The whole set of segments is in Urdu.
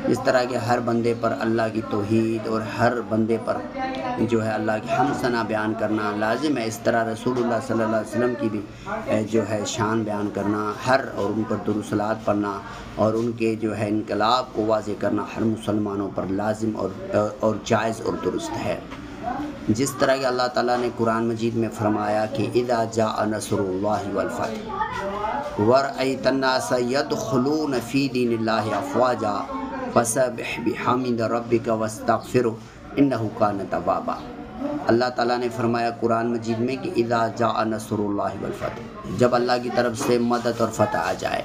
اس طرح کہ ہر بندے پر اللہ کی توحید اور ہر بندے پر جو ہے اللہ کی حمد ثنا بیان کرنا لازم ہے، اس طرح رسول اللہ صلی اللہ علیہ وسلم کی بھی جو ہے شان بیان کرنا اور ان پر درود و صلوات پڑھنا اور ان کے جو ہے انقلاب کو واضح کرنا ہر مسلمانوں پر لازم اور جائز اور درست ہے۔ جس طرح کہ اللہ تعالیٰ نے قرآن مجید میں فرمایا کہ اذا جاء نصر اللہ والفتح ورأیت الناس يدخلون فی دین اللہ افواجا فسبح بحمد ربک واستغفرہ انہ کان توابا۔ اللہ تعالیٰ نے فرمایا قرآن مجید میں کہ اذا جاء نصر اللہ والفتح، جب اللہ کی طرف سے مدد اور فتح آ جائے،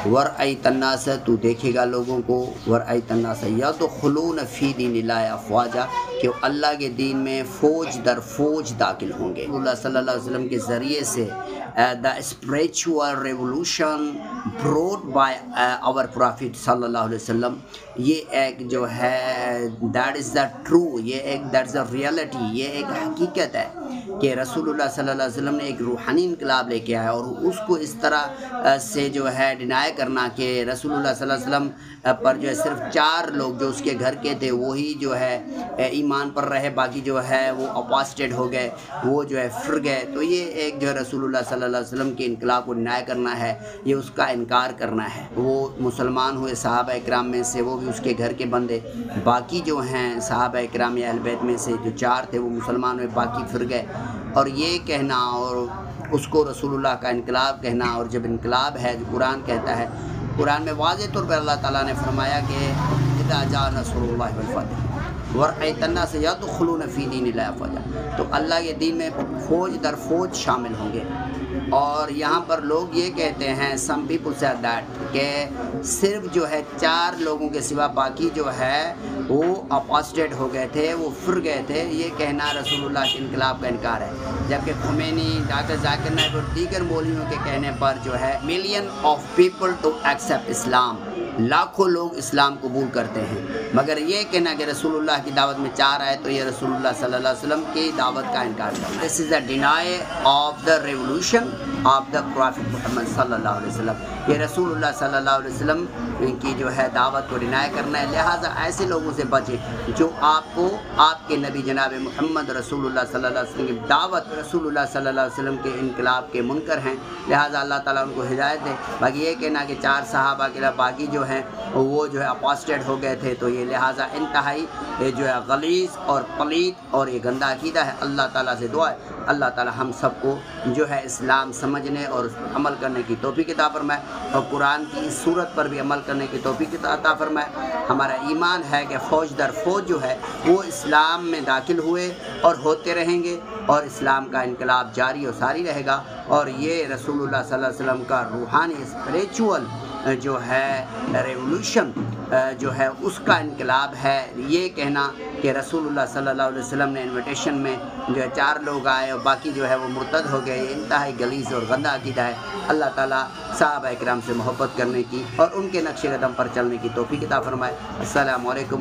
ورأیت الناس، تو دیکھے گا لوگوں کو، ورأیت الناس یدخلون فی دین اللہ افواجا، کہ اللہ کے دین میں فوج در فوج داخل ہوں گے۔ اللہ صلی اللہ علیہ وسلم کے ذریعے سے the spiritual revolution brought by our prophet صلی اللہ علیہ وسلم، یہ ایک جو ہے that is the true، یہ ایک that's the reality، یہ ایک حقیقت ہے کہ رسول اللہ صلی اللہ علیہ وسلم نے ایک روحانی انقلاب لے کے آیا، اور اس کو اس طرح سے جو ہے ڈینائی کرنا کہ رسول اللہ صلی اللہ علیہ وسلم پر جو ہے صرف 4 لوگ جو اس کے گھر کے تھے وہی جو ہے ایمان پر رہے، باقی جو ہے وہ اپاسٹیٹ ہو گئے، وہ جو ہے پھر گئے۔ تو یہ ایک جو ہے رسول اللہ صلی اللہ علیہ وسلم کے انقلاب کو ڈینائی کرنا ہے، یہ اس کا انکار کرنا ہے۔ وہ مسلمان ہوئے صحابہ اکرام میں سے، وہ بھی اس کے گھر کے بندے، باقی جو ہیں صحابہ اکرام یا اہل بیت میں سے جو 4 تھے وہ مسلمان ہوئے، باقی پھر گئے۔ اور یہ کہنا اور اس کو رسول اللہ کا انقلاب کہنا، اور جب انقلاب ہے جو قرآن کہتا ہے، قرآن میں واضح طور پر اللہ تعالیٰ نے فرمایا کہ اذا جاء نصر اللہ والفتح ورأیت الناس یدخلون فی دین اللہ افواجا، تو اللہ کے دین میں فوج در فوج شامل ہوں گے۔ اور یہاں پر لوگ یہ کہتے ہیں some people say that کہ صرف جو ہے 4 لوگوں کے سوا باقی جو ہے وہ اپاسٹیٹ ہو گئے تھے، وہ پھر گئے تھے، یہ کہنا رسول اللہ کے انقلاب کا انکار ہے۔ جبکہ خمینی، ڈاکٹر ذاکر نائک اور دیگر مولویوں کے کہنے پر جو ہے million of people to accept اسلام، لاکھوں لوگ اسلام قبول کرتے ہیں، مگر یہ کہنا کہ رسول اللہ کی دعوت میں 4 آئے تو یہ رسول اللہ صلی اللہ علیہ وسلم کی دعوت کا انکار کرنا۔ This is a deny of the revolution of the Prophet محمد صلی اللہ علیہ وسلم، یہ رسول اللہ صلی اللہ علیہ وسلم کی جو ہے دعوت کو ڈینائی کرنا ہے۔ لہٰذا ایسے لوگوں سے بچے جو آپ کو آپ کے نبی جناب محمد رسول اللہ صلی اللہ علیہ وسلم کی دعوت، رسول اللہ صلی اللہ علیہ وسلم کے انقلاب کے منکر ہیں، لہٰذا اللہ تعالیٰ ان کو ہدایت دے۔ باقی یہ کہنا کہ 4 صحابہ کے علاوہ باقی جو ہیں وہ جو ہے اپاسٹیٹ ہو گئے تھے، تو یہ لہٰذا انتہائی جو ہے غلیظ اور پلید اور یہ گندہ عقیدہ ہے۔ اللہ تعالیٰ سے دعا ہے اللہ تعالیٰ ہم سب کو جو ہے اسلام سمجھنے اور عمل کرنے کی توفیق عطا فرمائے، اور قرآن کی اس صورت پر بھی عمل کرنے کی توفیق عطا فرمائے۔ ہمارا ایمان ہے کہ فوج در فوج جو ہے وہ اسلام میں داخل ہوئے اور ہوتے رہیں گے، اور اسلام کا انقلاب جاری و ساری رہے گا، اور یہ رسول اللہ صلی اللہ علیہ وسلم کا روحانی اسپریچول جو ہے ریولوشن جو ہے اس کا انقلاب ہے۔ یہ کہنا کہ رسول اللہ صلی اللہ علیہ وسلم نے انویٹیشن میں جو ہے 4 لوگ آئے اور باقی جو ہے وہ مرتد ہو گئے، یہ انتہائی غلیظ اور گندہ عقیدہ ہے۔ اللہ تعالیٰ صحابہ اکرام سے محبت کرنے کی اور ان کے نقش قدم پر چلنے کی توفیق عطا فرمائے۔ السلام علیکم۔